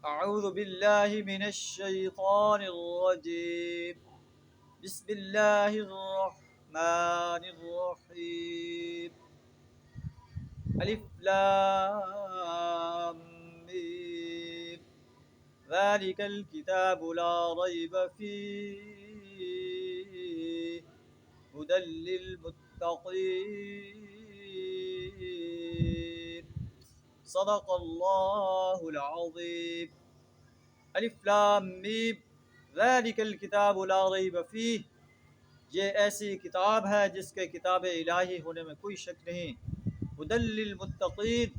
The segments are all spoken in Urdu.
أعوذ بالله من الشيطان الرجيم. بسم الله الرحمن الرحيم. ألف لام ميم. ذلك الكتاب لا ريب فيه هدى للمتقين. صدق الله العظيم. الف لام میم ذالک الکتاب لا ریب فیہ، یہ ایسی کتاب ہے جس کے کتاب الہی ہونے میں کوئی شک نہیں. ھدی للمتقین،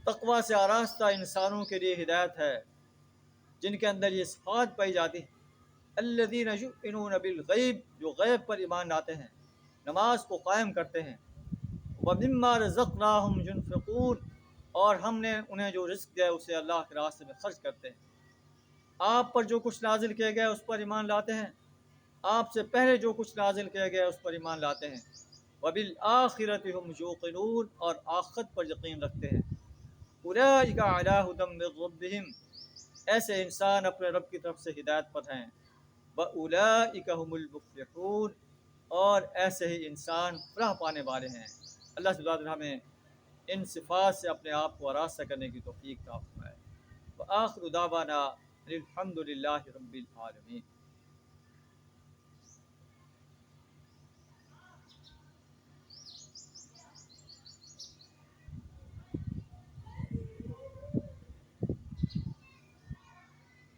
تقوی سے آراستہ انسانوں کے لیے ہدایت ہے جن کے اندر یہ صفات پائی جاتی ہیں. الذین یؤمنون بالغیب، جو غیب پر ایمان لاتے ہیں، نماز کو قائم کرتے ہیں. ومما رزقناہم ینفقون، اور ہم نے انہیں جو رزق دیا اسے اللہ کے راستے میں خرچ کرتے ہیں. آپ پر جو کچھ نازل کیا گیا اس پر ایمان لاتے ہیں، آپ سے پہلے جو کچھ نازل کیا گیا اس پر ایمان لاتے ہیں. وبالآخرۃ هم یوقنون، اور آخرت پر یقین رکھتے ہیں. اولئک علی ھدی من ربہم، ایسے انسان اپنے رب کی طرف سے ہدایت پر ہیں. واولئک هم المفلحون، اور ایسے ہی انسان فلاح پانے والے ہیں. اللہ سبحانہ وتعالی ہمیں ان صفات سے اپنے آپ کو آراستہ کرنے کی توفیق عطا فرمائے. وآخر دعوانا الحمد للہ رب العالمین.